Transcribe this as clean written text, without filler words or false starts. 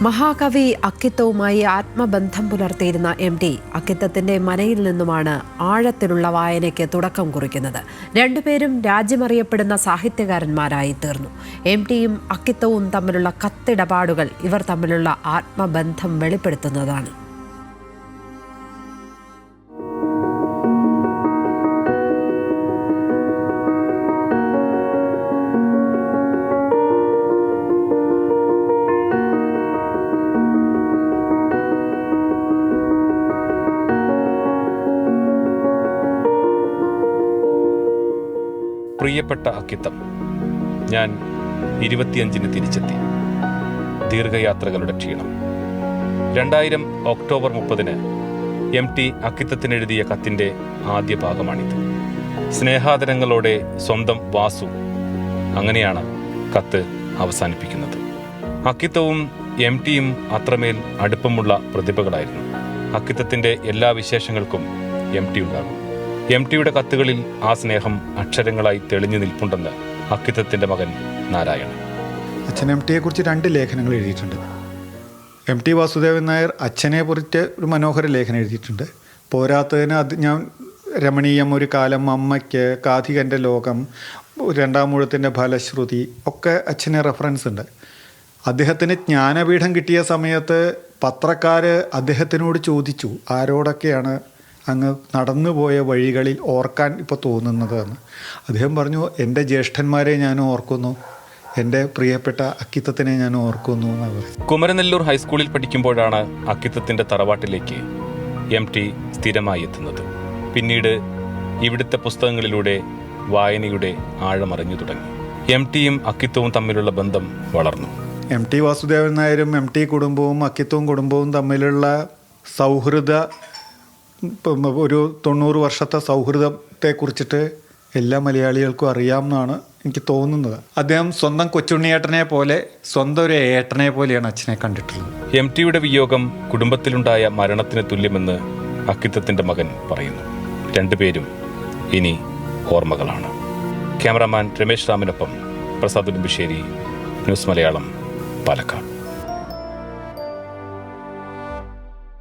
മഹാകവി അക്കിത്തവുമായി ആത്മബന്ധം പുലർത്തിയിരുന്ന MT അക്കിത്തത്തിന്റെ മനയിൽ നിന്നുമാണ് ആഴത്തിലുള്ള വായനയ്ക്ക് തുടക്കം കുറിക്കുന്നത്. രണ്ടുപേരും രാജ്യമറിയപ്പെടുന്ന സാഹിത്യകാരന്മാരായി തീർന്നു. MTയും അക്കിത്തവും തമ്മിലുള്ള കത്തിടപാടുകൾ ഇവർ തമ്മിലുള്ള ആത്മബന്ധം വെളിപ്പെടുത്തുന്നതാണ്. പ്രിയപ്പെട്ട അക്കിത്തം, ഞാൻ 25-ന് തിരിച്ചെത്തി. ദീർഘയാത്രകളുടെ ക്ഷീണം. 2000 ഒക്ടോബർ 30-ന് MT അക്കിത്തത്തിനെഴുതിയ കത്തിൻ്റെ ആദ്യ ഭാഗമാണിത്. സ്നേഹാദരങ്ങളോടെ സ്വന്തം വാസു. അങ്ങനെയാണ് കത്ത് അവസാനിപ്പിക്കുന്നത്. അക്കിത്തവും MTയും അത്രമേൽ അടുപ്പമുള്ള പ്രതിഭകളായിരുന്നു. അക്കിത്തത്തിൻ്റെ എല്ലാ വിശേഷങ്ങൾക്കും MT ഉണ്ടാകും. MTയുടെ കത്തുകളിൽ ആ സ്നേഹം അക്ഷരങ്ങളായി തെളിഞ്ഞു നിൽപ്പുണ്ടെന്ന് അക്കിത്തത്തിൻ്റെ മകൻ നാരായണൻ. അച്ഛൻ MTയെക്കുറിച്ച് 2 ലേഖനങ്ങൾ എഴുതിയിട്ടുണ്ട്. MT വാസുദേവൻ നായർ അച്ഛനെ കുറിച്ച് ഒരു മനോഹര ലേഖനം എഴുതിയിട്ടുണ്ട്. പോരാത്തതിന് അത് ഞാൻ രമണീയം, ഒരു കാലം, അമ്മയ്ക്ക്, കാഥികൻ്റെ ലോകം, 2-ാം ഊഴത്തിൻ്റെ ഫലശ്രുതി ഒക്കെ അച്ഛന് റെഫറൻസ് ഉണ്ട്. അദ്ദേഹത്തിന് ജ്ഞാനപീഠം കിട്ടിയ സമയത്ത് പത്രക്കാർ അദ്ദേഹത്തിനോട് ചോദിച്ചു, ആരോടൊക്കെയാണ് അങ്ങ് നടന്നുപോയ വഴികളിൽ ഓർക്കാൻ ഇപ്പോൾ തോന്നുന്നത് എന്ന്. അദ്ദേഹം പറഞ്ഞു, എൻ്റെ ജ്യേഷ്ഠന്മാരെ ഞാൻ ഓർക്കുന്നു, എൻ്റെ പ്രിയപ്പെട്ട അക്കിത്തത്തിനെ ഞാൻ ഓർക്കുന്നു എന്നാണ് പറയുന്നത്. കുമരനെല്ലൂർ ഹൈസ്കൂളിൽ പഠിക്കുമ്പോഴാണ് അക്കിത്തത്തിൻ്റെ തറവാട്ടിലേക്ക് MT സ്ഥിരമായി എത്തുന്നത്. പിന്നീട് ഇവിടുത്തെ പുസ്തകങ്ങളിലൂടെ വായനയുടെ ആഴമറിഞ്ഞു തുടങ്ങി. MTയും അക്കിത്തവും തമ്മിലുള്ള ബന്ധം വളർന്നു. MT വാസുദേവൻ നായരും MT കുടുംബവും അക്കിത്തവും കുടുംബവും തമ്മിലുള്ള സൗഹൃദ, ഒരു 90 വർഷത്തെ സൗഹൃദത്തെക്കുറിച്ചിട്ട് എല്ലാ മലയാളികൾക്കും അറിയാമെന്നാണ് എനിക്ക് തോന്നുന്നത്. അദ്ദേഹം സ്വന്തം കൊച്ചുണ്ണിയേട്ടനെ പോലെ, സ്വന്തം ഒരു ഏട്ടനെ പോലെയാണ് അച്ഛനെ കണ്ടിട്ടുള്ളത്. MTയുടെ വിയോഗം കുടുംബത്തിലുണ്ടായ മരണത്തിന് തുല്യമെന്ന് അക്കിത്തത്തിൻ്റെ മകൻ പറയുന്നു. രണ്ടുപേരും ഇനി ഓർമ്മകളാണ്. ക്യാമറാമാൻ രമേശ് രാമിനൊപ്പം പ്രസാദ് ഉടുമ്പശ്ശേരി, ന്യൂസ് മലയാളം, പാലക്കാട്.